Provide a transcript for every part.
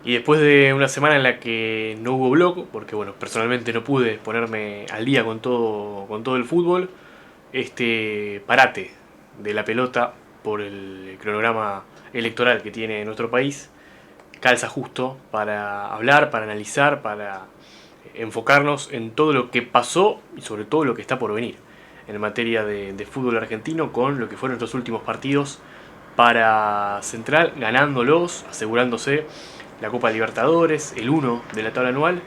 Y después de una semana en la que no hubo blog, porque bueno, personalmente no pude ponerme al día con todo el fútbol, este parate de la pelota por el cronograma electoral que tiene nuestro país calza justo para hablar, para analizar, para enfocarnos en todo lo que pasó y sobre todo lo que está por venir en materia de fútbol argentino con lo que fueron estos últimos partidos para Central, ganándolos, asegurándose la Copa Libertadores, el uno de la tabla anual,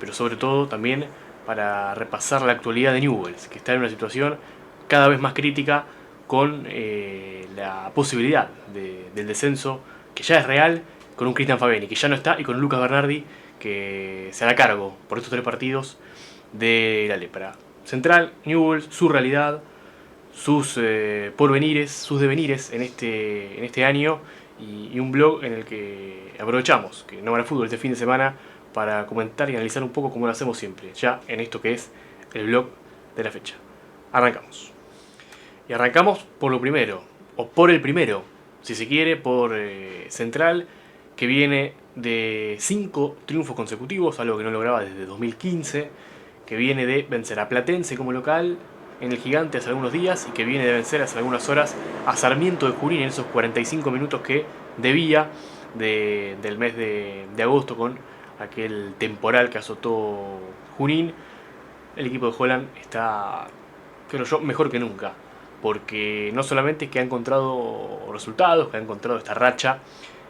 pero sobre todo también para repasar la actualidad de Newell's, que está en una situación cada vez más crítica con la posibilidad del descenso, que ya es real, con un Cristian Fabiani, que ya no está, y con un Lucas Bernardi, que se hará cargo por estos 3 partidos de la lepra. Central, Newell's, su realidad, sus porvenires, sus devenires en este año y un blog en el que aprovechamos que no habrá fútbol este fin de semana para comentar y analizar un poco como lo hacemos siempre, ya en esto que es el blog de la fecha. Arrancamos. Y arrancamos por lo primero, o por el primero, si se quiere, por Central, que viene de 5 triunfos consecutivos, algo que no lograba desde 2015, que viene de vencer a Platense como local en el Gigante hace algunos días y que viene de vencer hace algunas horas a Sarmiento de Junín en esos 45 minutos que debía del mes de agosto con aquel temporal que azotó Junín. El equipo de Holland está, creo yo, mejor que nunca, porque no solamente es que ha encontrado resultados, que ha encontrado esta racha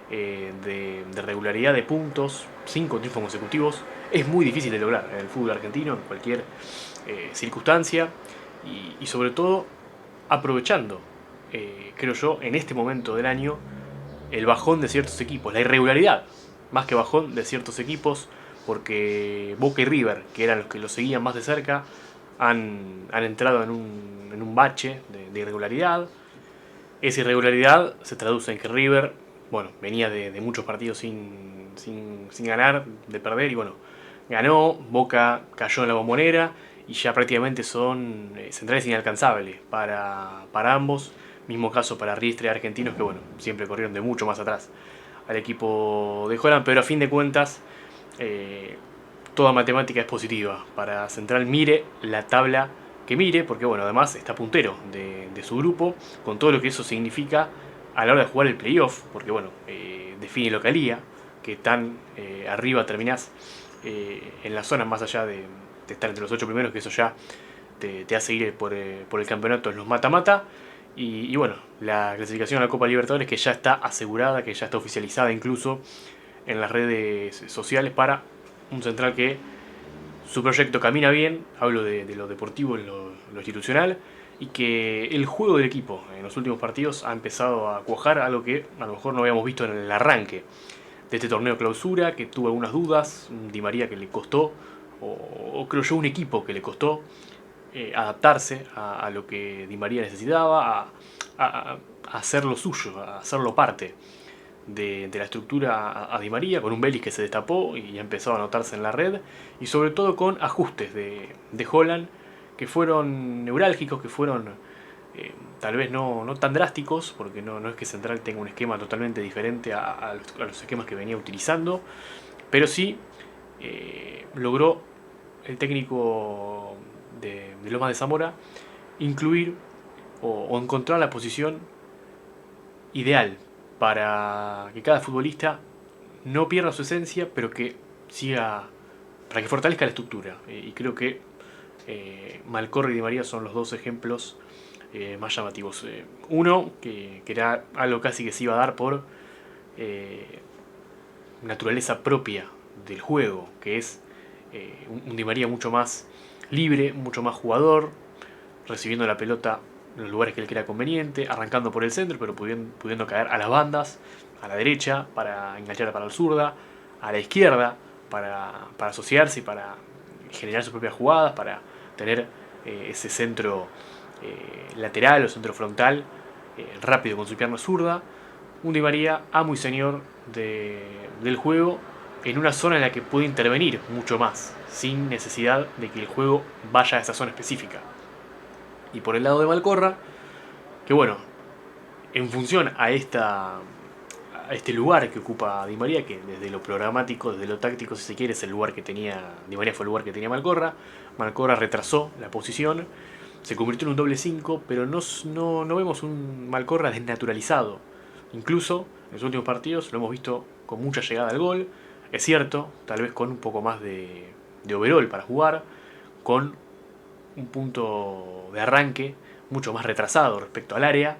de regularidad de puntos, 5 triunfos consecutivos, es muy difícil de lograr en el fútbol argentino, en cualquier circunstancia, y sobre todo aprovechando, creo yo, en este momento del año, el bajón de ciertos equipos, la irregularidad, más que bajón de ciertos equipos, porque Boca y River, que eran los que lo seguían más de cerca, han entrado en un bache de irregularidad. Esa irregularidad se traduce en que River, bueno, venía de muchos partidos sin ganar, de perder, y bueno, ganó, Boca cayó en la bombonera, y ya prácticamente son centrales inalcanzables para ambos. Mismo caso para Riestre y Argentinos, que bueno, siempre corrieron de mucho más atrás al equipo de Holland, pero a fin de cuentas, toda matemática es positiva para Central, mire la tabla que mire, porque bueno, además está puntero de su grupo, con todo lo que eso significa a la hora de jugar el playoff, porque bueno, define localía, que tan arriba terminás en la zona más allá de estar entre los 8 primeros, que eso ya te hace ir por el campeonato en los mata-mata. Y bueno, la clasificación a la Copa Libertadores que ya está asegurada, que ya está oficializada incluso en las redes sociales para un Central que su proyecto camina bien, hablo de lo deportivo, en lo institucional, y que el juego del equipo en los últimos partidos ha empezado a cuajar, algo que a lo mejor no habíamos visto en el arranque de este torneo clausura, que tuvo algunas dudas, Di María que le costó, o creo yo un equipo que le costó adaptarse a lo que Di María necesitaba, a hacerlo suyo, a hacerlo parte de la estructura a Di María, con un Vélez que se destapó y empezó a notarse en la red, y sobre todo con ajustes de Holland que fueron neurálgicos, que fueron tal vez no tan drásticos, porque no es que Central tenga un esquema totalmente diferente a los esquemas que venía utilizando, pero sí logró el técnico de Lomas de Zamora incluir o encontrar la posición ideal para que cada futbolista no pierda su esencia, pero que siga, para que fortalezca la estructura. Y creo que Malcorra y Di María son los dos ejemplos más llamativos. Uno, que era algo casi que se iba a dar por naturaleza propia del juego, que es un Di María mucho más libre, mucho más jugador, recibiendo la pelota en los lugares que él crea conveniente, arrancando por el centro, pero pudiendo caer a las bandas, a la derecha, para enganchar para la zurda, a la izquierda, para asociarse y para generar sus propias jugadas, para tener ese centro lateral o centro frontal rápido con su pierna zurda. Un Di María amo y señor del juego en una zona en la que puede intervenir mucho más, sin necesidad de que el juego vaya a esa zona específica. Y por el lado de Malcorra, que bueno, en función a este lugar que ocupa Di María, que desde lo programático, desde lo táctico, si se quiere, es el lugar que tenía. Di María fue el lugar que tenía Malcorra. Malcorra retrasó la posición, se convirtió en un doble 5, pero no vemos un Malcorra desnaturalizado. Incluso en los últimos partidos lo hemos visto con mucha llegada al gol. Es cierto, tal vez con un poco más de overall para jugar, con un punto de arranque mucho más retrasado respecto al área,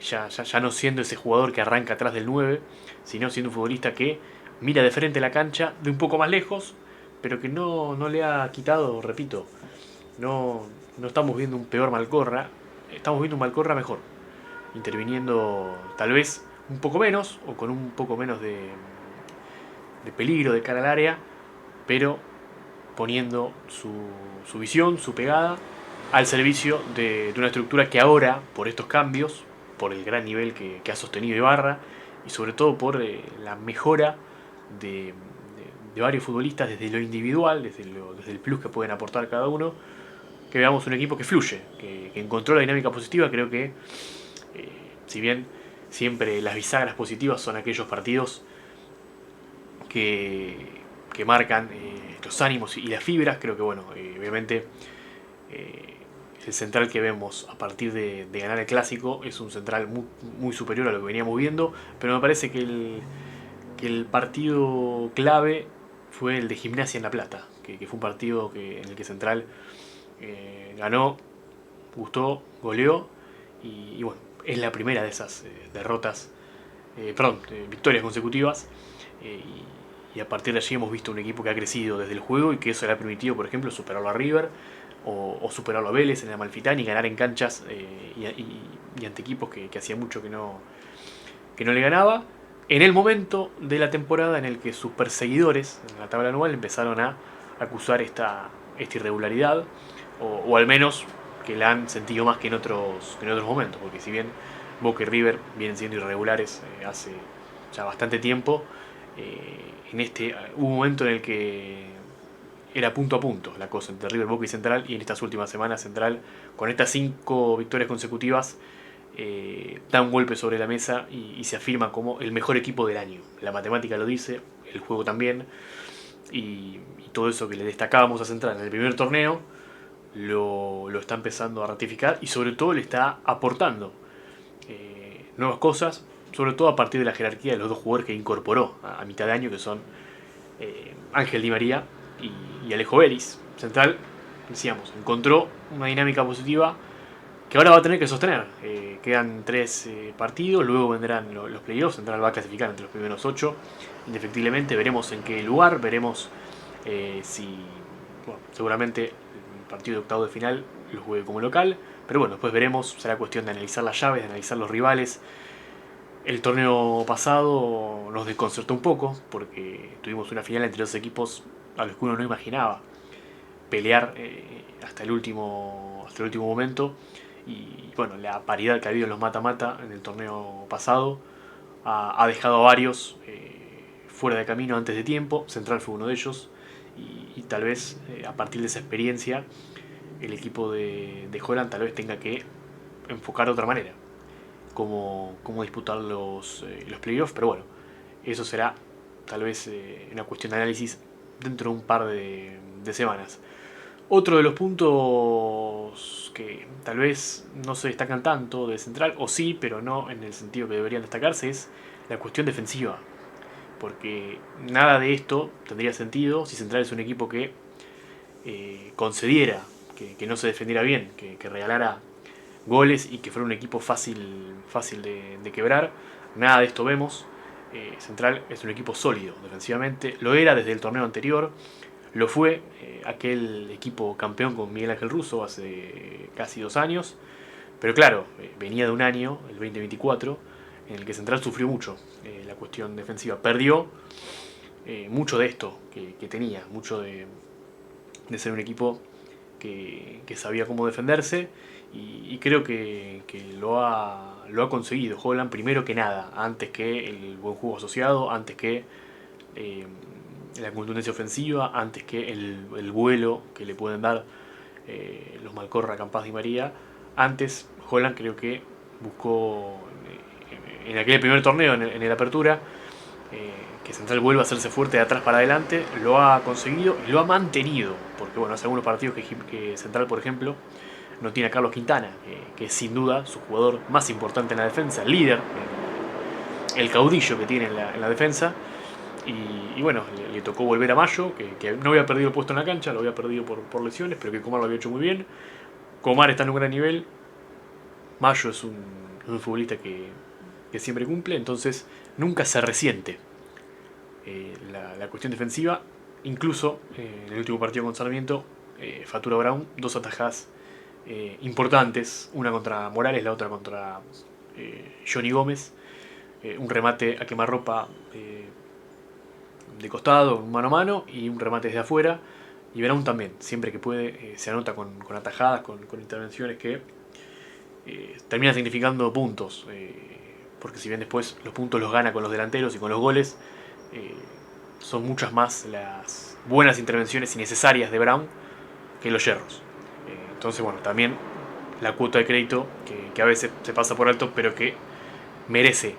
ya no siendo ese jugador que arranca atrás del 9, sino siendo un futbolista que mira de frente la cancha de un poco más lejos, pero que no le ha quitado, repito, no estamos viendo un peor Malcorra, estamos viendo un Malcorra mejor, interviniendo tal vez un poco menos o con un poco menos de peligro de cara al área, pero poniendo su visión, su pegada al servicio de una estructura que ahora, por estos cambios, por el gran nivel que ha sostenido Ibarra y sobre todo por la mejora de, de varios futbolistas desde lo individual, desde el plus que pueden aportar cada uno, que veamos un equipo que fluye, que encontró la dinámica positiva. Creo que, si bien siempre las bisagras positivas son aquellos partidos que marcan los ánimos y las fibras, creo que bueno, obviamente el central que vemos a partir de ganar el clásico es un central muy superior a lo que veníamos viendo, pero me parece que el partido clave fue el de Gimnasia en La Plata, que fue un partido en el que Central ganó, gustó, goleó y bueno, es la primera de esas victorias consecutivas. Y a partir de allí hemos visto un equipo que ha crecido desde el juego y que eso le ha permitido, por ejemplo, superarlo a River o superarlo a Vélez en el Amalfitani y ganar en canchas y ante equipos que hacía mucho que no le ganaba. En el momento de la temporada en el que sus perseguidores en la tabla anual empezaron a acusar esta irregularidad, o al menos que la han sentido más que en otros momentos, porque si bien Boca y River vienen siendo irregulares hace ya bastante tiempo, hubo un momento en el que era punto a punto la cosa entre River, Boca y Central, y en estas últimas semanas Central, con estas 5 victorias consecutivas, da un golpe sobre la mesa y se afirma como el mejor equipo del año. La matemática lo dice, el juego también, y todo eso que le destacábamos a Central en el primer torneo lo está empezando a ratificar y sobre todo le está aportando nuevas cosas, sobre todo a partir de la jerarquía de los dos jugadores que incorporó a mitad de año, que son Ángel Di María y Alejo Vélez. Central, decíamos, encontró una dinámica positiva que ahora va a tener que sostener. Quedan 3 partidos, luego vendrán los playoffs. Central va a clasificar entre los primeros 8. Indefectiblemente veremos en qué lugar, veremos seguramente el partido de octavo de final lo juegue como local, pero bueno, después veremos, será cuestión de analizar las llaves, de analizar los rivales. El torneo pasado nos desconcertó un poco porque tuvimos una final entre dos equipos a los que uno no imaginaba pelear hasta el último momento. Y bueno, la paridad que ha habido en los mata-mata en el torneo pasado ha dejado a varios fuera de camino antes de tiempo. Central fue uno de ellos y tal vez a partir de esa experiencia el equipo de Holland tal vez tenga que enfocar de otra manera cómo disputar los playoffs, pero bueno, eso será tal vez una cuestión de análisis dentro de un par de semanas. Otro de los puntos que tal vez no se destacan tanto de Central, o sí, pero no en el sentido que deberían destacarse, es la cuestión defensiva. Porque nada de esto tendría sentido si Central es un equipo que concediera, que no se defendiera bien, que regalara goles y que fuera un equipo fácil de quebrar. Nada de esto vemos. Central es un equipo sólido defensivamente, lo era desde el torneo anterior. Lo fue aquel equipo campeón con Miguel Ángel Russo hace casi 2 años. Pero claro, venía de un año, el 2024, en el que Central sufrió mucho la cuestión defensiva. Perdió mucho de esto que tenía, mucho de ser un equipo que sabía cómo defenderse. Y creo que lo ha conseguido Holland primero que nada, antes que el buen juego asociado, antes que la contundencia ofensiva, antes que el vuelo que le pueden dar los Malcorra, Campas y María. Antes Holland creo que buscó en aquel primer torneo, en el Apertura, que Central vuelva a hacerse fuerte de atrás para adelante, lo ha conseguido y lo ha mantenido. Porque bueno, hace algunos partidos que Central, por ejemplo, no tiene a Carlos Quintana, que es sin duda su jugador más importante en la defensa, el líder, el caudillo que tiene en la defensa. Y bueno, le tocó volver a Mayo, que no había perdido el puesto en la cancha, lo había perdido por lesiones, pero que Comar lo había hecho muy bien. Comar está en un gran nivel. Mayo es un futbolista que siempre cumple, entonces nunca se resiente la cuestión defensiva. Incluso en el último partido con Sarmiento, Fatura Brown, dos atajadas importantes, una contra Morales, la otra contra Johnny Gómez, un remate a quemarropa de costado, mano a mano, y un remate desde afuera. Y Brown también, siempre que puede, se anota con atajadas, con intervenciones que terminan significando puntos. Porque si bien después los puntos los gana con los delanteros y con los goles, eh, son muchas más las buenas intervenciones innecesarias de Brown que los yerros. Entonces, bueno, también la cuota de crédito que a veces se pasa por alto, pero que merece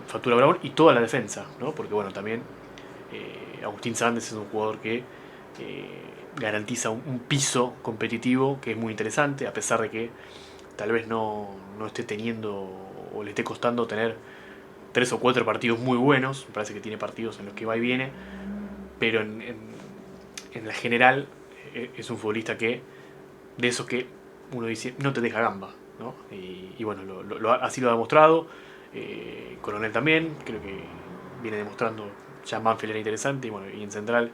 Fatura Brown y toda la defensa, ¿no? Porque bueno, también Agustín Sández es un jugador que garantiza un piso competitivo que es muy interesante, a pesar de que tal vez no esté teniendo o le esté costando tener 3 o 4 partidos muy buenos. Me parece que tiene partidos en los que va y viene, pero en la general es un futbolista que, de esos que uno dice, no te deja gamba, ¿no? Y bueno, así lo ha demostrado. Coronel también, creo que viene demostrando. Ya Banfield era interesante, y en Central,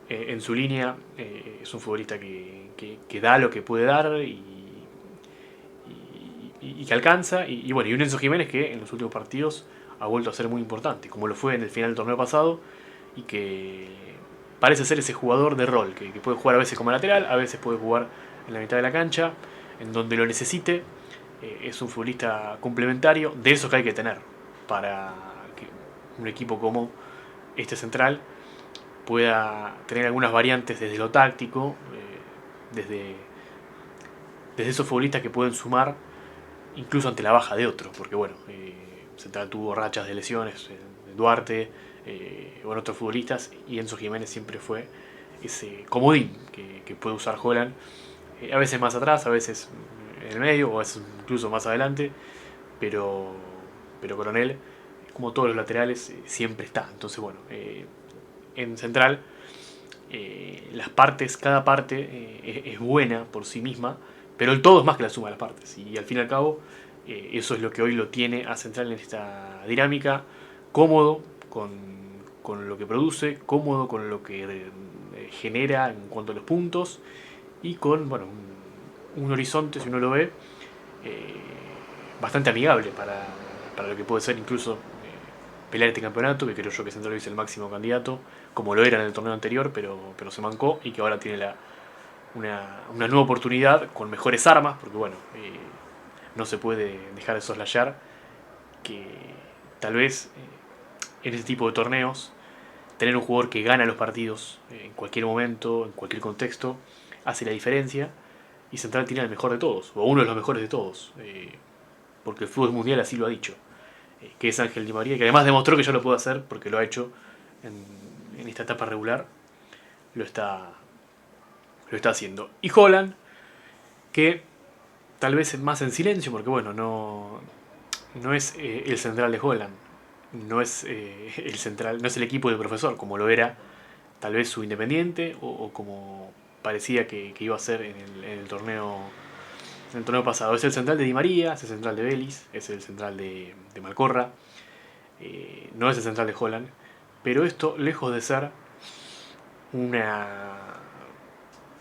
en su línea, es un futbolista que da lo que puede dar y que alcanza. Y bueno, y un Enzo Jiménez que en los últimos partidos ha vuelto a ser muy importante, como lo fue en el final del torneo pasado, y que parece ser ese jugador de rol, que puede jugar a veces como lateral, a veces puede jugar en la mitad de la cancha, en donde lo necesite. Es un futbolista complementario, de esos que hay que tener para que un equipo como este Central pueda tener algunas variantes desde lo táctico, desde esos futbolistas que pueden sumar incluso ante la baja de otros, porque bueno, Central tuvo rachas de lesiones, Duarte, otros futbolistas, y Enzo Jiménez siempre fue ese comodín que puede usar Holland, a veces más atrás, a veces en el medio, o a veces incluso más adelante, pero, pero Coronel, como todos los laterales, siempre está. Entonces bueno, en Central las partes, cada parte es buena por sí misma, pero el todo es más que la suma de las partes. Y al fin y al cabo, eso es lo que hoy lo tiene a Central en esta dinámica, cómodo con lo que produce, cómodo con lo que genera en cuanto a los puntos, y con bueno, un horizonte, si uno lo ve, eh, bastante amigable para lo que puede ser incluso pelear este campeonato, que creo yo que Central es el máximo candidato, como lo era en el torneo anterior, pero se mancó, y que ahora tiene una nueva oportunidad con mejores armas, porque bueno, no se puede dejar de soslayar que tal vez en este tipo de torneos tener un jugador que gana los partidos en cualquier momento, en cualquier contexto, hace la diferencia, y Central tiene el mejor de todos, o uno de los mejores de todos, porque el fútbol mundial así lo ha dicho, que es Ángel Di María, que además demostró que ya lo puede hacer, porque lo ha hecho en esta etapa regular, lo está, lo está haciendo. Y Holland, que tal vez más en silencio, porque bueno, no es el central de Holland, no es el central, no es el equipo del profesor, como lo era tal vez su Independiente, o como parecía que iba a ser en el torneo pasado. Es el central de Di María, es el central de Vélez, es el central de Malcorra, no es el central de Holland, pero esto, lejos de ser una,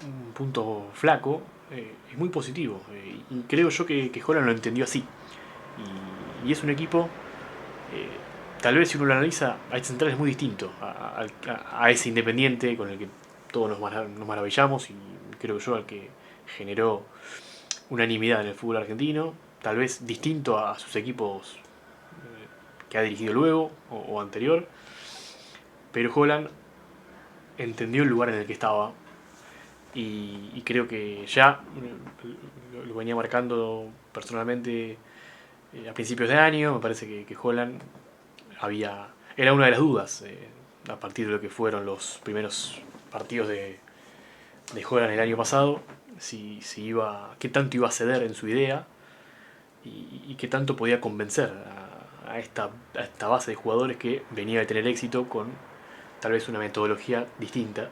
un punto flaco, es muy positivo, y creo yo que Holland lo entendió así, y es un equipo, eh, tal vez si uno lo analiza, hay centrales muy distintos a ese Independiente con el que todos nos maravillamos, y creo yo al que generó unanimidad en el fútbol argentino, tal vez distinto a sus equipos que ha dirigido luego o anterior, pero Holland entendió el lugar en el que estaba, y creo que ya lo venía marcando personalmente a principios de año. Me parece que Haaland era una de las dudas a partir de lo que fueron los primeros partidos de Haaland el año pasado, qué tanto iba a ceder en su idea y qué tanto podía convencer a esta base de jugadores que venía de tener éxito con tal vez una metodología distinta.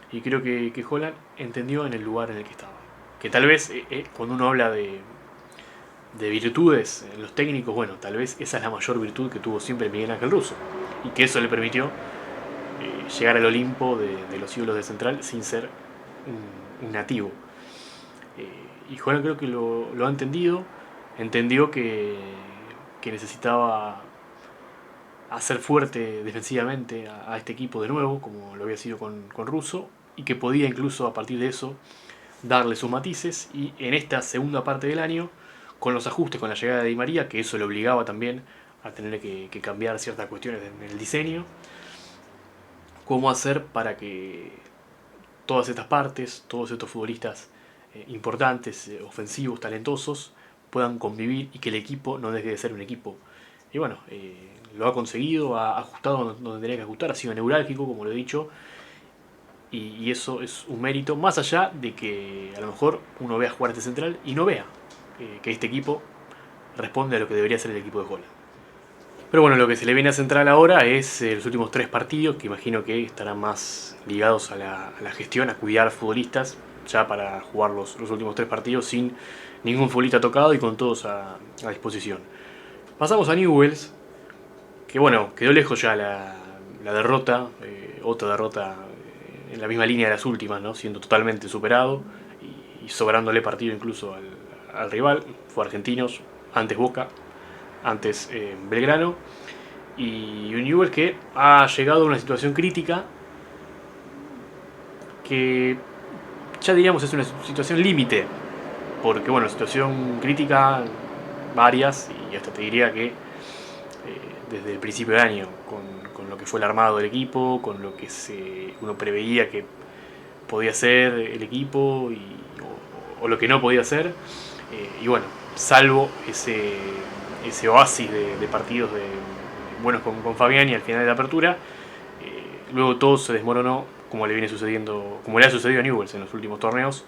Y creo que Haaland entendió en el lugar en el que estaba. Que tal vez cuando uno habla de virtudes en los técnicos, bueno, tal vez esa es la mayor virtud que tuvo siempre Miguel Ángel Russo. Y que eso le permitió llegar al Olimpo de los ídolos de Central sin ser un nativo. Y Haaland creo que lo ha entendido. Entendió que necesitaba hacer fuerte defensivamente a este equipo de nuevo, como lo había sido con Russo, y que podía incluso a partir de eso darle sus matices. Y en esta segunda parte del año, con los ajustes, con la llegada de Di María, que eso le obligaba también a tener que cambiar ciertas cuestiones en el diseño, cómo hacer para que todas estas partes, todos estos futbolistas importantes, ofensivos, talentosos, puedan convivir y que el equipo no deje de ser un equipo. Y bueno, lo ha conseguido, ha ajustado donde tenía que ajustar, ha sido neurálgico, como lo he dicho, y eso es un mérito, más allá de que a lo mejor uno vea jugar este central y no vea que este equipo responde a lo que debería ser el equipo de Haaland. Pero bueno, lo que se le viene a Central ahora es los últimos 3 partidos, que imagino que estarán más ligados a la gestión, a cuidar futbolistas, ya para jugar los últimos 3 partidos sin ningún futbolista tocado y con todos a disposición. Pasamos a Newell's, que bueno, quedó lejos ya la derrota, otra derrota en la misma línea de las últimas, ¿no? Siendo totalmente superado y sobrándole partido incluso al rival. Fue Argentinos, antes Boca, antes Belgrano, y un Newell's que ha llegado a una situación crítica que ya diríamos es una situación límite, porque bueno, situación crítica varias, y hasta te diría que desde el principio de año, con lo que fue el armado del equipo, con lo que uno preveía que podía ser el equipo o lo que no podía ser, y bueno, salvo ese oasis de partidos buenos con Fabiani al final de la apertura, luego todo se desmoronó como le ha sucedido a Newell's en los últimos torneos,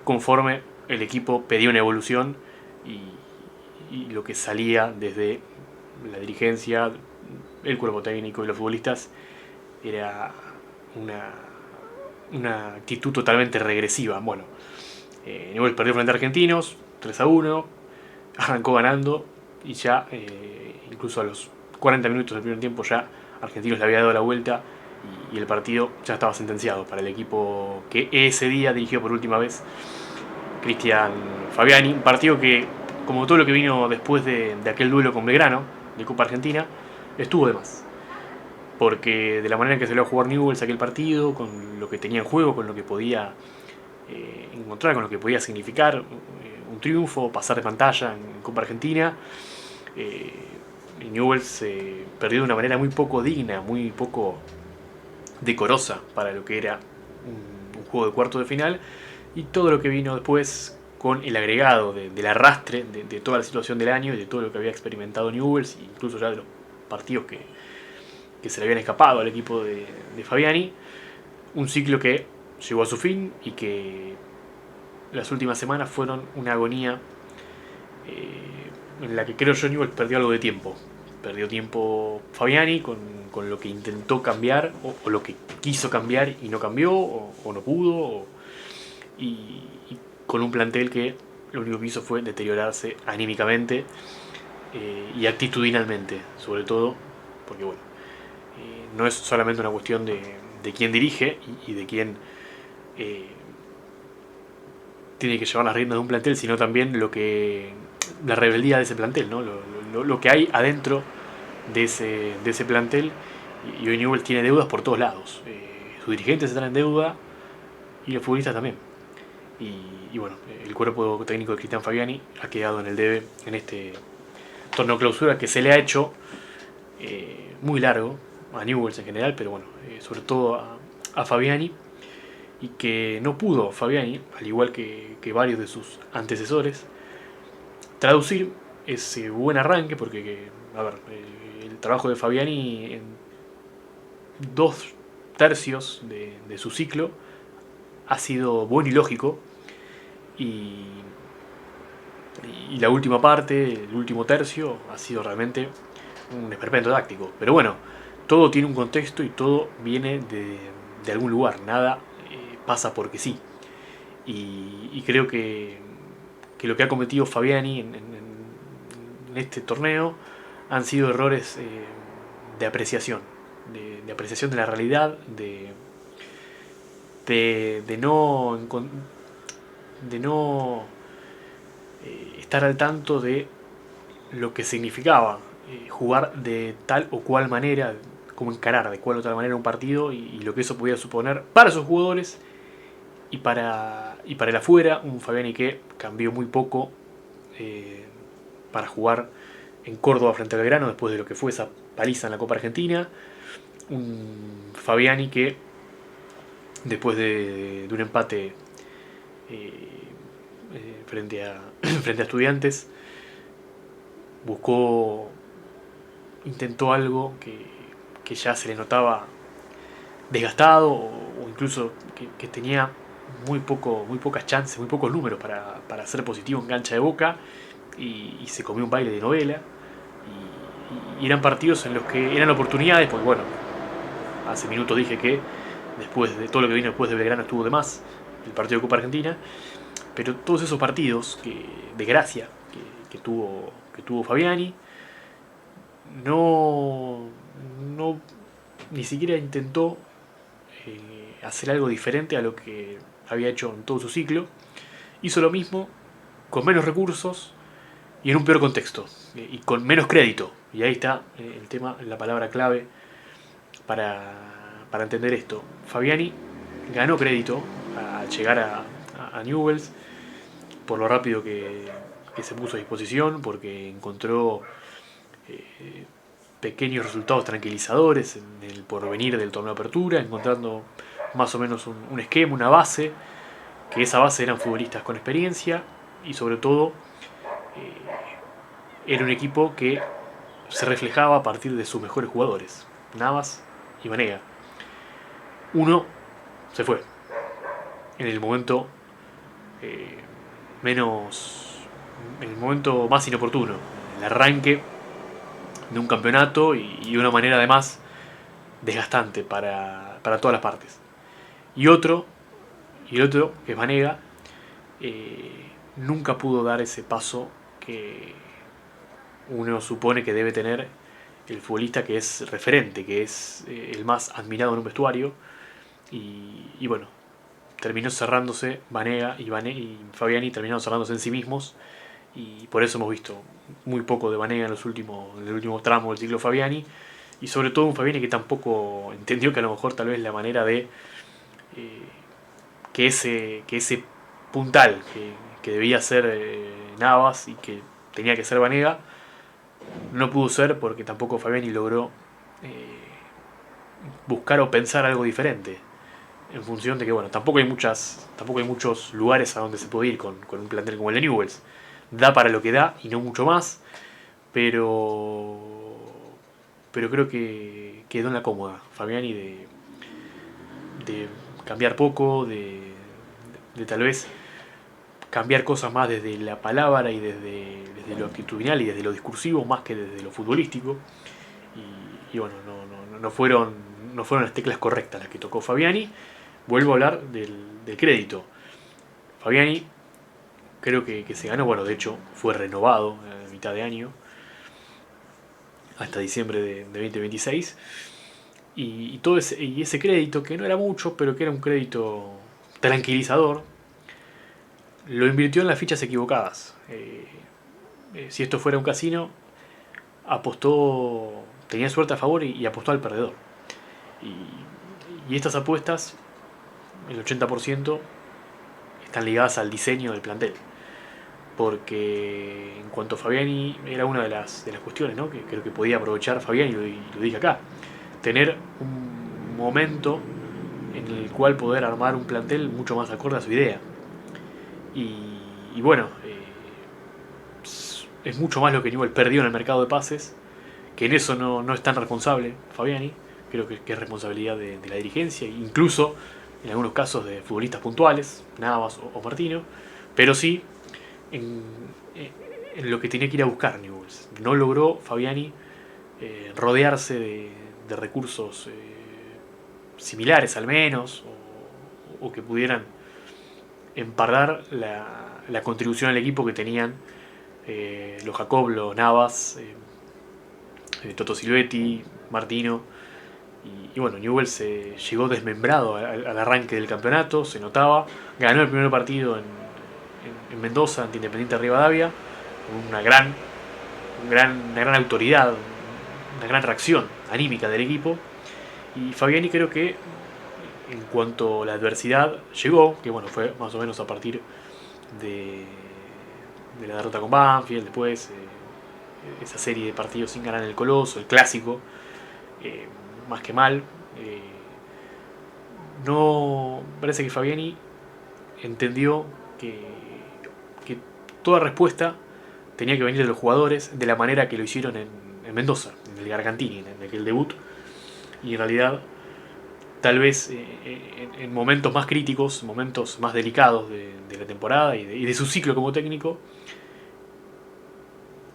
conforme el equipo pedía una evolución y lo que salía desde la dirigencia, el cuerpo técnico y los futbolistas era una actitud totalmente regresiva. Bueno, Newell's perdió frente a Argentinos 3-1, arrancó ganando y ya incluso a los 40 minutos del primer tiempo ya Argentinos le había dado la vuelta y el partido ya estaba sentenciado para el equipo que ese día dirigió por última vez Cristian Fabiani. Un partido que, como todo lo que vino después de aquel duelo con Belgrano de Copa Argentina, estuvo de más. Porque de la manera en que se le iba a jugar Newell's aquel partido, con lo que tenía en juego, con lo que podía encontrar, con lo que podía significar un triunfo, pasar de pantalla en Copa Argentina, Newell's perdió de una manera muy poco digna, muy poco decorosa para lo que era un juego de cuarto de final, y todo lo que vino después con el agregado del arrastre de toda la situación del año y de todo lo que había experimentado Newell's, incluso ya de los partidos que se le habían escapado al equipo de Fabiani. Un ciclo que llegó a su fin y que las últimas semanas fueron una agonía en la que creo yo Newell's perdió algo de tiempo. Perdió tiempo Fabiani con lo que intentó cambiar o lo que quiso cambiar y no cambió o no pudo y con un plantel que lo único que hizo fue deteriorarse anímicamente y actitudinalmente, sobre todo, porque bueno, no es solamente una cuestión de quién dirige y de quién tiene que llevar las riendas de un plantel, sino también la rebeldía de ese plantel, ¿no? Lo que hay adentro de ese plantel. Y hoy Newell's tiene deudas por todos lados. Sus dirigentes están en deuda y los futbolistas también. Y bueno, el cuerpo técnico de Cristian Fabiani ha quedado en el debe en este torneo clausura que se le ha hecho muy largo a Newell's en general, pero bueno, sobre todo a Fabiani, y que no pudo Fabiani, al igual que varios de sus antecesores, traducir ese buen arranque, porque, a ver, el trabajo de Fabiani en 2 tercios de su ciclo ha sido bueno y lógico, y, y la última parte, el último tercio, ha sido realmente un esperpento táctico. Pero bueno, todo tiene un contexto y todo viene de algún lugar, nada pasa porque sí. Y creo que lo que ha cometido Fabiani en este torneo han sido errores de apreciación, de apreciación de la realidad, de no, de no estar al tanto de lo que significaba jugar de tal o cual manera, cómo encarar de cual o tal manera un partido y lo que eso podía suponer para sus jugadores y para el afuera. Un Fabiani que cambió muy poco para jugar en Córdoba frente a Belgrano después de lo que fue esa paliza en la Copa Argentina. Un Fabiani que después de un empate frente a frente a Estudiantes buscó, intentó algo que ya se le notaba desgastado o incluso que tenía muy pocas chances, muy pocos números para ser positivo en cancha de Boca, y se comió un baile de novela. Y eran partidos en los que eran oportunidades, porque bueno, hace minutos dije que después de todo lo que vino después de Belgrano estuvo de más el partido de Copa Argentina, pero todos esos partidos de gracia que tuvo Fabiani, no, no ni siquiera intentó hacer algo diferente a lo que había hecho en todo su ciclo. Hizo lo mismo con menos recursos y en un peor contexto y con menos crédito. Y ahí está el tema, la palabra clave para entender esto. Fabiani ganó crédito al llegar a Newell's por lo rápido que se puso a disposición, porque encontró eh, pequeños resultados tranquilizadores en el porvenir del torneo de apertura, encontrando más o menos un esquema, una base, que esa base eran futbolistas con experiencia y sobre todo era un equipo que se reflejaba a partir de sus mejores jugadores, Navas y Vanega. Uno se fue en el momento eh, menos, en el momento más inoportuno, el arranque de un campeonato y de una manera además desgastante para todas las partes. Y otro, y el otro, que es Vanega, nunca pudo dar ese paso que uno supone que debe tener el futbolista que es referente, que es el más admirado en un vestuario. Y bueno, terminó cerrándose Vanega y Fabiani terminaron cerrándose en sí mismos. Y por eso hemos visto muy poco de Vanega en el último tramo del ciclo Fabiani. Y sobre todo un Fabiani que tampoco entendió que a lo mejor tal vez la manera de que ese puntal que debía ser Navas y que tenía que ser Vanega no pudo ser, porque tampoco Fabiani logró buscar o pensar algo diferente, en función de que bueno, tampoco hay muchos lugares a donde se puede ir con un plantel como el de Newell's. Da para lo que da y no mucho más, pero creo que quedó en la cómoda Fabiani de cambiar poco, de tal vez cambiar cosas más desde la palabra y desde lo actitudinal y desde lo discursivo más que desde lo futbolístico. Y bueno, no fueron las teclas correctas las que tocó Fabiani. Vuelvo a hablar del crédito. Fabiani creo que se ganó, bueno, de hecho fue renovado a mitad de año hasta diciembre de 2026. Todo ese crédito, que no era mucho, pero que era un crédito tranquilizador, lo invirtió en las fichas equivocadas. Si esto fuera un casino, apostó, tenía suerte a favor y apostó al perdedor. Y estas apuestas, el 80%, están ligadas al diseño del plantel. Porque en cuanto a Fabiani, era una de las cuestiones, ¿no?, que creo que podía aprovechar Fabiani, y lo dije acá. Tener un momento en el cual poder armar un plantel mucho más acorde a su idea. Y bueno, es mucho más lo que Newell's perdió en el mercado de pases, que en eso no es tan responsable Fabiani. Creo que es responsabilidad de la dirigencia, incluso en algunos casos de futbolistas puntuales, Navas o Martino, pero sí en, en lo que tenía que ir a buscar Newell's. No logró Fabiani rodearse de recursos similares al menos, o que pudieran empardar la contribución al equipo que tenían los Jacob, los Navas, Toto Silvetti, Martino. Y bueno, Newell's se llegó desmembrado al arranque del campeonato, se notaba. Ganó el primer partido en Mendoza ante Independiente Rivadavia, con una gran autoridad, una gran reacción anímica del equipo. Y Fabiani creo que en cuanto a la adversidad llegó, que bueno, fue más o menos a partir de, de la derrota con Banfield, después esa serie de partidos sin ganar en el Coloso, el clásico, más que mal. No parece que Fabiani entendió que toda respuesta tenía que venir de los jugadores de la manera que lo hicieron en Mendoza, en el Gargantini, en aquel debut. Y en realidad, tal vez en momentos más críticos, momentos más delicados de la temporada y de su ciclo como técnico,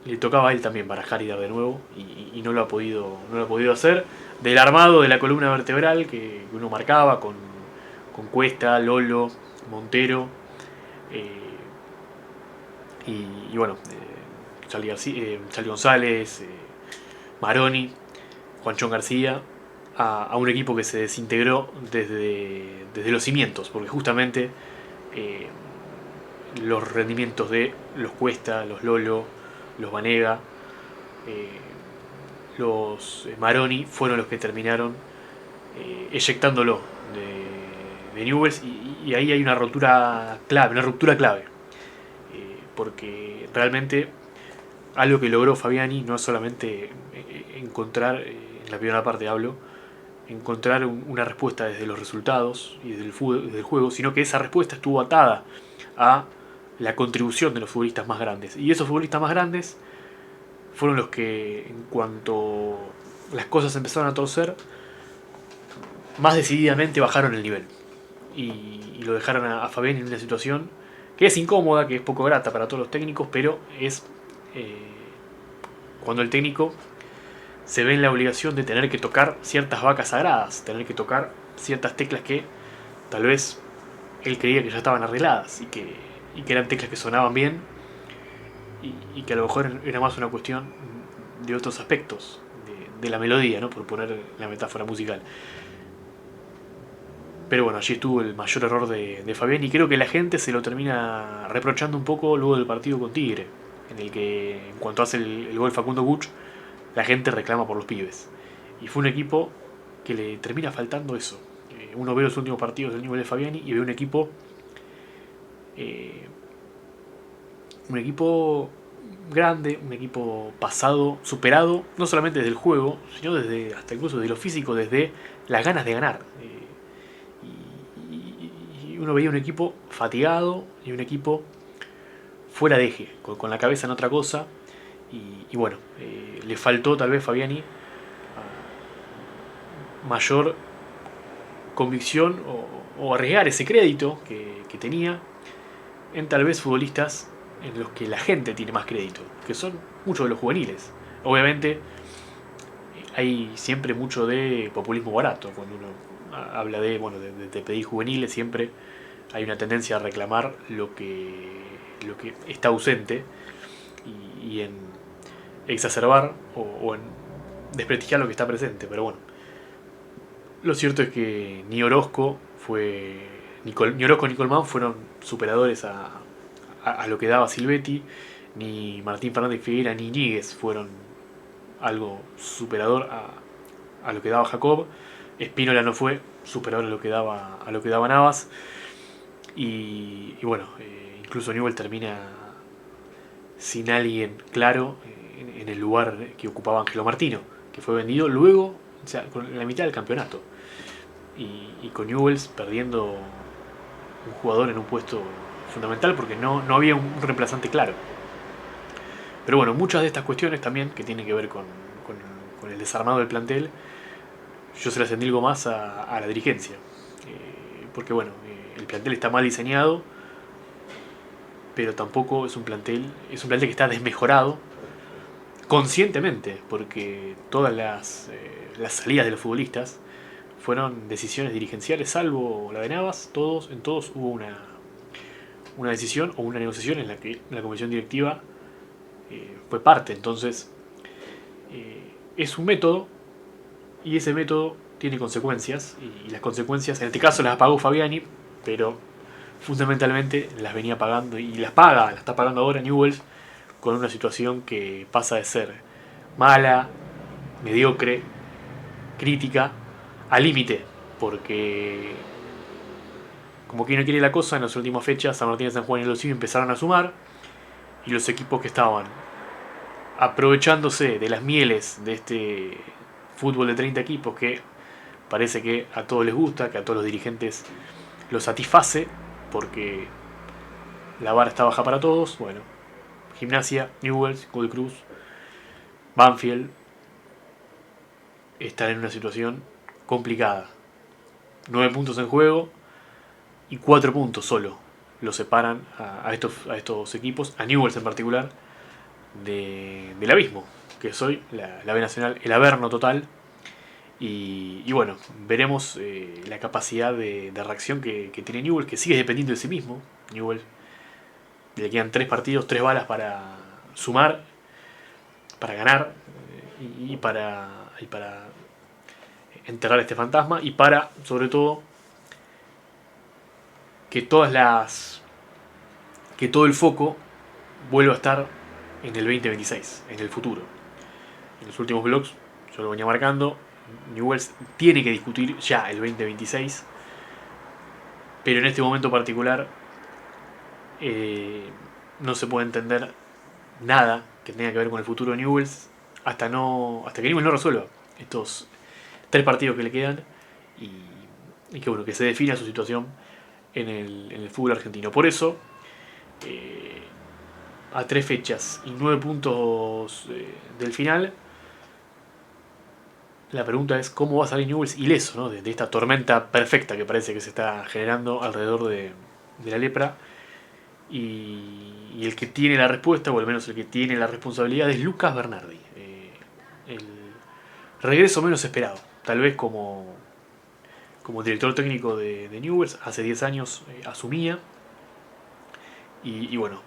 le tocaba a él también barajar y dar de nuevo, y no lo ha podido hacer. Del armado de la columna vertebral que uno marcaba con Cuesta, Lolo, Montero, y bueno, Charly González, Maroni, Juanchón García, a un equipo que se desintegró desde los cimientos, porque justamente los rendimientos de los Cuesta, los Lolo, los Vanega, los Maroni fueron los que terminaron eyectándolo de Newell's, y ahí hay una ruptura clave, porque realmente algo que logró Fabiani no es solamente encontrar, en la primera parte hablo, encontrar una respuesta desde los resultados y desde el juego, sino que esa respuesta estuvo atada a la contribución de los futbolistas más grandes. Y esos futbolistas más grandes fueron los que, en cuanto las cosas empezaron a torcer, más decididamente bajaron el nivel. Y lo dejaron a Fabián en una situación que es incómoda, que es poco grata para todos los técnicos, pero es cuando el técnico se ve en la obligación de tener que tocar ciertas vacas sagradas, tener que tocar ciertas teclas que tal vez él creía que ya estaban arregladas, y que eran teclas que sonaban bien, y que a lo mejor era más una cuestión de otros aspectos de la melodía, ¿no? Por poner la metáfora musical. Pero bueno, allí estuvo el mayor error de Fabián, y creo que la gente se lo termina reprochando un poco luego del partido con Tigre, en el que en cuanto hace el gol Facundo Buch, la gente reclama por los pibes. Y fue un equipo que le termina faltando eso. Uno ve los últimos partidos del nivel de Fabiani y ve un equipo grande, un equipo pasado, superado, no solamente desde el juego, sino desde hasta incluso de lo físico, desde las ganas de ganar. Y uno veía un equipo fatigado y un equipo fuera de eje, con la cabeza en otra cosa. Y bueno, le faltó tal vez Fabiani mayor convicción, o arriesgar ese crédito que tenía en tal vez futbolistas en los que la gente tiene más crédito, que son muchos de los juveniles. Obviamente hay siempre mucho de populismo barato cuando uno habla de TPI juveniles. Siempre hay una tendencia a reclamar lo que está ausente, y en exacerbar o en desprestigiar lo que está presente. Pero bueno, lo cierto es que ni Orozco ni Orozco ni Colmán fueron superadores a lo que daba Silvetti, ni Martín Fernández Figueira ni Ñíguez fueron algo superador a lo que daba Jacob. Espínola no fue superador a lo que daba Navas. Y bueno, incluso Newell termina sin alguien claro en el lugar que ocupaba Ángelo Martino, que fue vendido luego, o sea, con la mitad del campeonato, y con Newell's perdiendo un jugador en un puesto fundamental, porque no había un reemplazante claro. Pero bueno, muchas de estas cuestiones también que tienen que ver con el desarmado del plantel, yo se las endilgo más a la dirigencia. Porque bueno, el plantel está mal diseñado, pero tampoco es un plantel que está desmejorado conscientemente, porque todas las salidas de los futbolistas fueron decisiones dirigenciales, salvo la de Navas, en todos hubo una decisión o una negociación en la que la comisión directiva fue parte. Entonces, es un método y ese método tiene consecuencias y las consecuencias, en este caso las pagó Fabiani, pero fundamentalmente las venía pagando y las está pagando ahora Newell's con una situación que pasa de ser mala, mediocre, crítica, al límite, porque como quien no quiere la cosa, en las últimas fechas San Martín, San Juan y Los Cimientos empezaron a sumar y los equipos que estaban aprovechándose de las mieles de este fútbol de 30 equipos que parece que a todos les gusta, que a todos los dirigentes los satisface, porque la vara está baja para todos. Bueno, Gimnasia, Newell's, Godoy Cruz, Banfield están en una situación complicada. 9 puntos en juego y 4 puntos solo los separan a estos equipos, a Newell's en particular, del abismo, que es hoy la B Nacional, el averno total. Y bueno, veremos la capacidad de reacción que tiene Newell's, que sigue dependiendo de sí mismo. Newell's le quedan 3 partidos, 3 balas para sumar, para ganar y para enterrar este fantasma y para, sobre todo, que que todo el foco vuelva a estar en el 2026, en el futuro. En los últimos blogs yo lo venía marcando, Newell's tiene que discutir ya el 2026, pero en este momento particular no se puede entender nada que tenga que ver con el futuro de Newell's hasta que Newell's no resuelva estos 3 partidos que le quedan y que bueno, que se defina su situación en el fútbol argentino. Por eso, a 3 fechas y 9 puntos del final, la pregunta es cómo va a salir Newell's ileso, ¿no? de esta tormenta perfecta que parece que se está generando alrededor de la lepra. Y el que tiene la respuesta, o al menos el que tiene la responsabilidad, es Lucas Bernardi. El regreso menos esperado. Tal vez como director técnico de Newell's, hace 10 años asumía. Y bueno,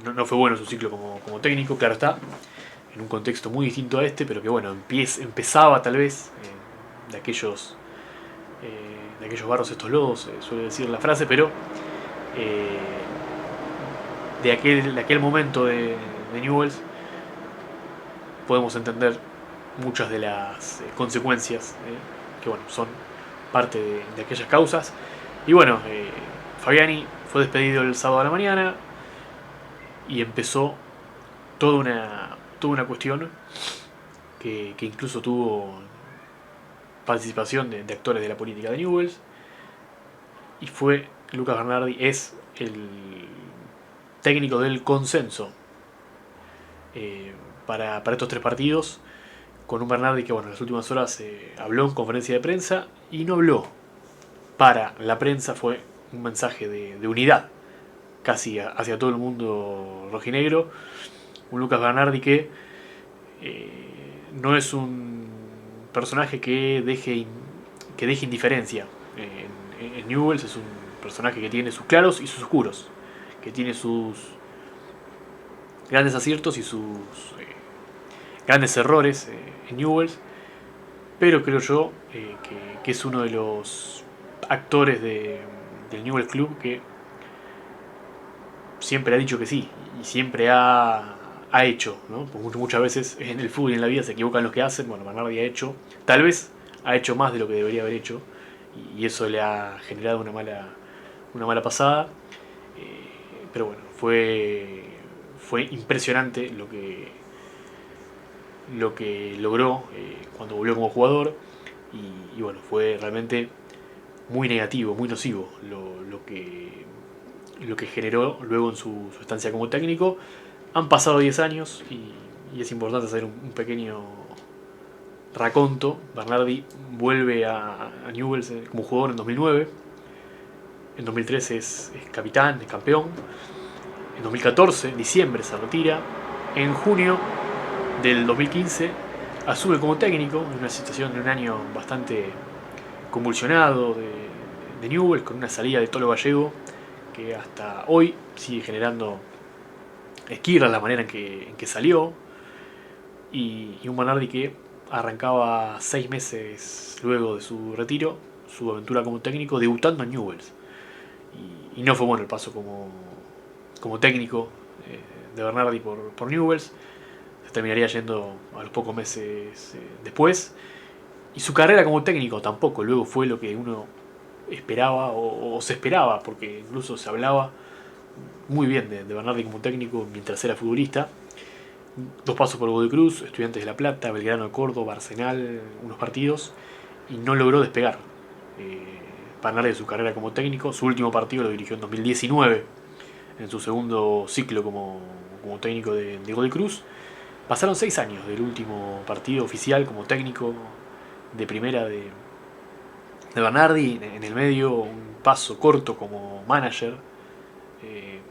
no fue bueno su ciclo como técnico, claro está, en un contexto muy distinto a este, pero que bueno, empezaba tal vez de aquellos barros estos lodos, suele decir la frase, pero de aquel momento de Newell's podemos entender muchas de las consecuencias que bueno, son parte de aquellas causas. Y bueno, Fabiani fue despedido el sábado a la mañana y empezó toda una cuestión que incluso tuvo participación de actores de la política de Newell's, y fue Lucas Bernardi, es el técnico del consenso para estos 3 partidos, con un Bernardi que bueno, en las últimas horas habló en conferencia de prensa y no habló para la prensa, fue un mensaje de unidad casi hacia todo el mundo rojinegro. Un Lucas Bernardi que no es un personaje que deje indiferencia en Newell's. Es un personaje que tiene sus claros y sus oscuros, que tiene sus grandes aciertos y sus grandes errores en Newell's, pero creo yo que es uno de los actores del Newell's Club que siempre ha dicho que sí y siempre ha hecho, ¿no? Porque muchas veces en el fútbol y en la vida se equivocan los que hacen. Bueno, Bernardi ha hecho, tal vez ha hecho más de lo que debería haber hecho, y eso le ha generado una mala pasada. Pero bueno, fue impresionante lo que logró cuando volvió como jugador, y bueno, fue realmente muy negativo, muy nocivo lo que generó luego en su estancia como técnico. Han pasado 10 años y es importante hacer un pequeño raconto. Bernardi vuelve a Newell's como jugador en 2009. En 2013 es capitán, es campeón. En 2014, en diciembre, se retira. En junio del 2015 asume como técnico en una situación de un año bastante convulsionado de Newell's, con una salida de Tolo Gallego que hasta hoy sigue generando esquirlas la manera en que salió, y un Bernardi que arrancaba 6 meses luego de su retiro su aventura como técnico, debutando en Newell's. Y no fue bueno el paso como técnico de Bernardi por Newell's. Se terminaría yendo a los pocos meses después. Y su carrera como técnico tampoco luego fue lo que uno esperaba o se esperaba, porque incluso se hablaba muy bien de Bernardi como técnico mientras era futbolista. 2 pasos por Godoy Cruz, Estudiantes de La Plata, Belgrano de Córdoba, Arsenal, unos partidos, y no logró despegar. Bernardi de su carrera como técnico, su último partido lo dirigió en 2019, en su segundo ciclo como técnico de Godoy Cruz. Pasaron 6 años del último partido oficial como técnico de primera de Bernardi. En el medio un paso corto como manager,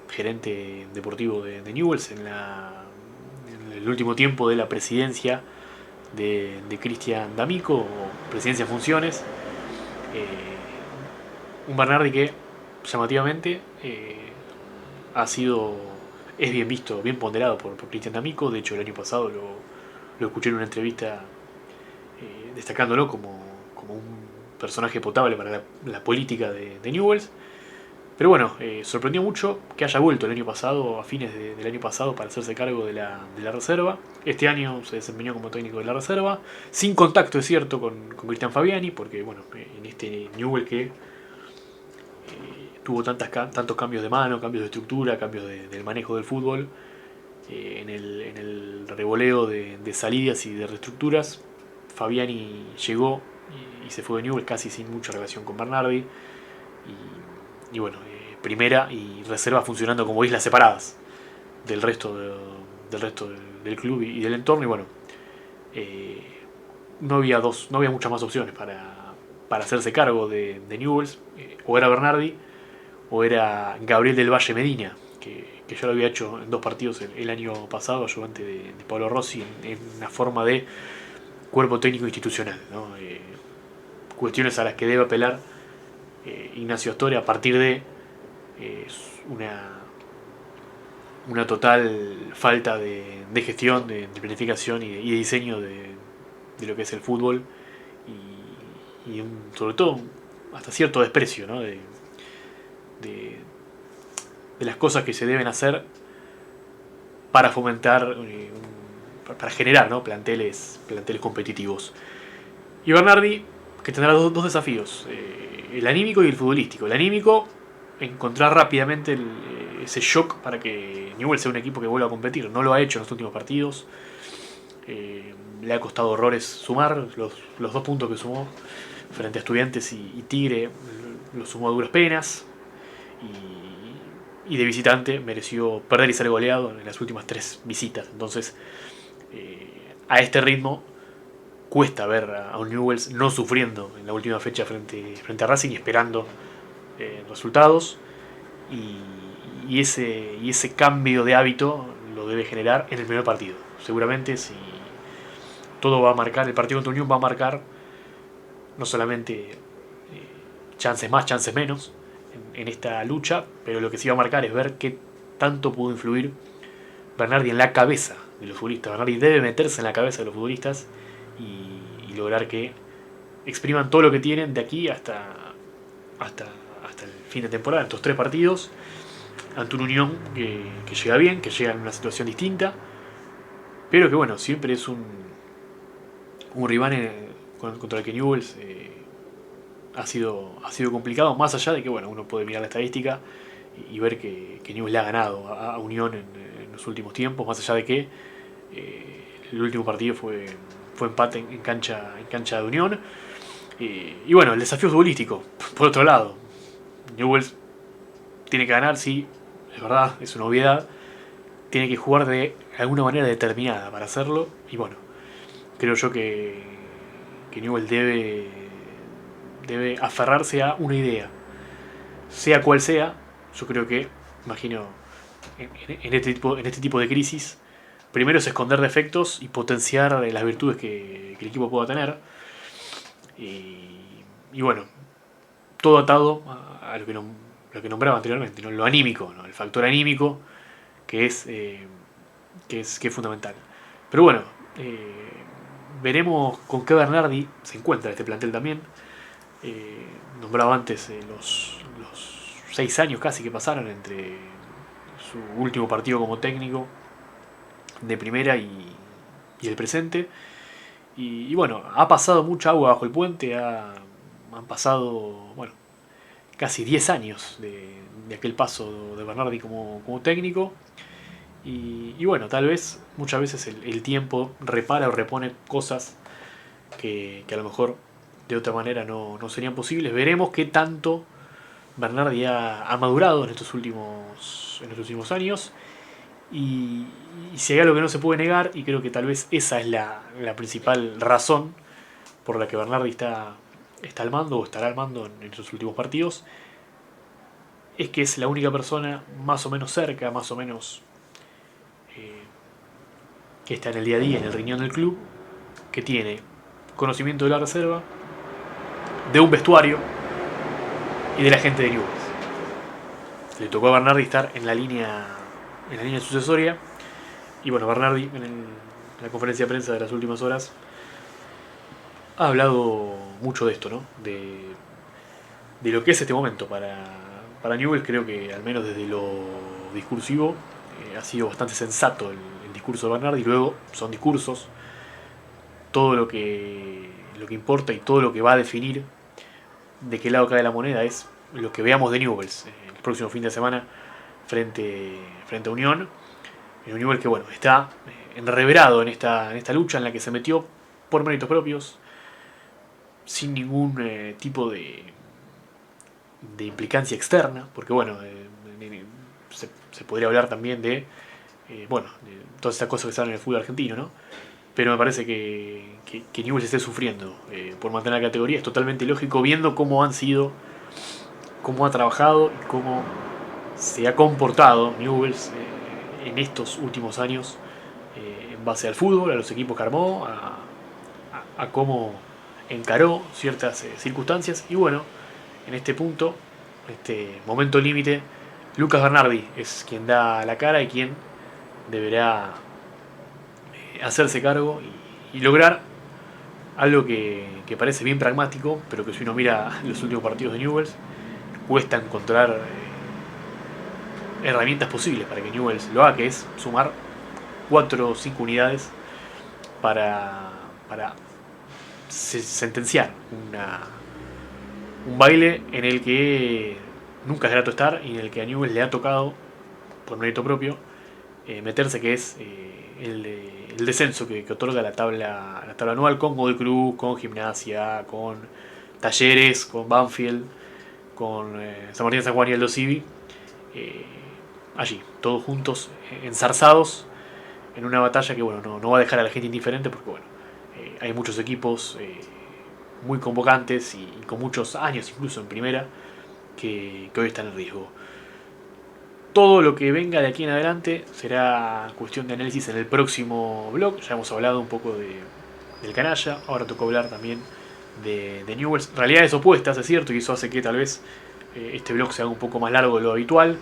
gerente deportivo de Newell's en el último tiempo de la presidencia de Cristian D'Amico, o presidencia en funciones. Un Bernardi que llamativamente es bien visto, bien ponderado por Cristian D'Amico. De hecho, el año pasado lo escuché en una entrevista destacándolo como un personaje potable para la política de Newell's. Pero bueno, sorprendió mucho que haya vuelto el año pasado, a fines del año pasado, para hacerse cargo de la reserva. Este año se desempeñó como técnico de la reserva, sin contacto, es cierto, con Cristian Fabiani, porque bueno, en este Newell's que tuvo tantos cambios de mano, cambios de estructura, cambios del manejo del fútbol, en el revoleo de salidas y de reestructuras, Fabiani llegó y se fue de Newell's casi sin mucha relación con Bernardi. Y bueno, primera y reserva funcionando como islas separadas del resto del club y del entorno. Y bueno, no había muchas más opciones para hacerse cargo de Newell's. O era Bernardi o era Gabriel del Valle Medina, que ya lo había hecho en 2 partidos el año pasado, ayudante de Pablo Rossi, en una forma de cuerpo técnico institucional, ¿no? Cuestiones a las que debe apelar Ignacio Astori a partir de una total falta de gestión, de planificación y de diseño de lo que es el fútbol, y sobre todo hasta cierto desprecio, ¿no? de las cosas que se deben hacer para fomentar, para generar, ¿no? planteles competitivos. Y Bernardi, que tendrá dos desafíos, el anímico y el futbolístico. El anímico, encontrar rápidamente ese shock para que Newell's sea un equipo que vuelva a competir. No lo ha hecho en los últimos partidos. Le ha costado horrores sumar los 2 puntos que sumó frente a Estudiantes y Tigre. Los sumó a duras penas. Y de visitante mereció perder y ser goleado en las últimas 3 visitas. Entonces, a este ritmo cuesta ver a un Newell's no sufriendo en la última fecha frente a Racing y esperando resultados. Y ese cambio de hábito lo debe generar en el primer partido. Seguramente, si todo va a marcar, el partido contra Unión va a marcar no solamente chances más, chances menos en esta lucha, pero lo que sí va a marcar es ver qué tanto pudo influir Bernardi en la cabeza de los futbolistas. Bernardi debe meterse en la cabeza de los futbolistas y lograr que expriman todo lo que tienen de aquí hasta el fin de temporada, estos 3 partidos, ante una Unión que llega bien, que llega en una situación distinta, pero que bueno, siempre es un rival contra el que Newell's ha sido complicado, más allá de que bueno, uno puede mirar la estadística y ver que Newell's le ha ganado a Unión en los últimos tiempos, más allá de que el último partido fue empate en cancha de Unión. Y bueno, el desafío futbolístico, por otro lado, Newell's tiene que ganar, sí, es verdad, es una obviedad, tiene que jugar de alguna manera determinada para hacerlo. Y bueno, creo yo que Newell debe aferrarse a una idea, sea cual sea. Yo creo que, imagino, en este tipo de crisis, primero es esconder defectos y potenciar las virtudes que el equipo pueda tener. Y bueno, todo atado a lo que nombraba anteriormente, ¿no? Lo anímico, ¿no? El factor anímico, que es fundamental. Pero bueno, veremos con qué Bernardi se encuentra este plantel también. Nombraba antes los 6 años casi que pasaron entre su último partido como técnico de primera y el presente. Y bueno, ha pasado mucha agua bajo el puente, han pasado, bueno, casi 10 años de aquel paso de Bernardi como técnico. Y bueno, tal vez muchas veces el tiempo repara o repone cosas que a lo mejor de otra manera no serían posibles. Veremos qué tanto Bernardi ha madurado en estos últimos años. Y si hay algo que no se puede negar, y creo que tal vez esa es la principal razón por la que Bernardi está al mando o estará al mando en estos últimos partidos, es que es la única persona más o menos cerca, más o menos que está en el día a día, en el riñón del club, que tiene conocimiento de la reserva, de un vestuario y de la gente de Newell's. Le tocó a Bernardi estar en la línea sucesoria. Y bueno, Bernardi en la conferencia de prensa de las últimas horas ha hablado mucho de esto, ¿no? De lo que es este momento para Newell's. Creo que al menos desde lo discursivo ha sido bastante sensato el discurso de Bernardi. Luego son discursos, todo lo que importa y todo lo que va a definir de qué lado cae la moneda es lo que veamos de Newell's el próximo fin de semana frente a Unión. Un Newell's que bueno, está enreverado en esta lucha en la que se metió por méritos propios, sin ningún tipo de implicancia externa, porque bueno, se podría hablar también de todas estas cosas que salen en el fútbol argentino, ¿no? Pero me parece que Newell's esté sufriendo por mantener la categoría es totalmente lógico, viendo cómo ha trabajado y cómo se ha comportado Newell's en estos últimos años en base al fútbol, a los equipos que armó, a cómo encaró ciertas circunstancias. Y bueno, en este punto, este momento límite, Lucas Bernardi es quien da la cara y quien deberá hacerse cargo y lograr algo que parece bien pragmático, pero que si uno mira los últimos partidos de Newell's, cuesta encontrar herramientas posibles para que Newell's lo haga, que es sumar 4 o 5 unidades para sentenciar un baile en el que nunca es grato estar y en el que a Newell's le ha tocado, por mérito propio, meterse, que es el descenso que otorga la tabla anual, con Godoy Cruz, con Gimnasia, con Talleres, con Banfield, con San Martín de San Juan y Aldo Civi, allí, todos juntos, enzarzados en una batalla que bueno, no va a dejar a la gente indiferente, porque bueno, hay muchos equipos muy convocantes y con muchos años incluso en primera que hoy están en riesgo. Todo lo que venga de aquí en adelante será cuestión de análisis en el próximo blog. Ya hemos hablado un poco del canalla, ahora tocó hablar también de Newell's. Realidades opuestas, es cierto, y eso hace que tal vez este blog sea un poco más largo de lo habitual,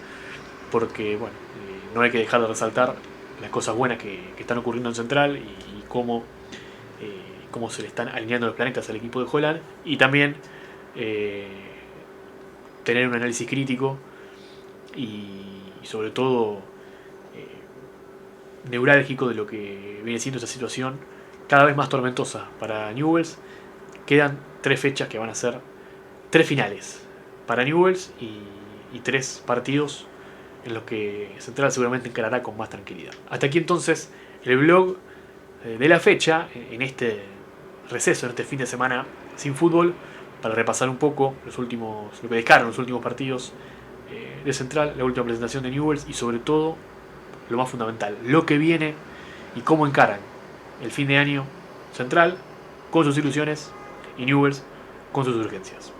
porque bueno, no hay que dejar de resaltar las cosas buenas que están ocurriendo en Central y cómo se le están alineando los planetas al equipo de Holland, y también tener un análisis crítico y sobre todo neurálgico de lo que viene siendo esta situación cada vez más tormentosa para Newell's. Quedan 3 fechas que van a ser 3 finales para Newell's y 3 partidos en los que Central seguramente encarará con más tranquilidad. Hasta aquí entonces el blog de la fecha, en este receso, en este fin de semana sin fútbol, para repasar un poco lo que dejaron los últimos partidos de Central, la última presentación de Newell's y sobre todo lo más fundamental, lo que viene y cómo encaran el fin de año Central con sus ilusiones y Newell's con sus urgencias.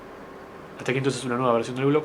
Hasta aquí entonces una nueva versión del blog.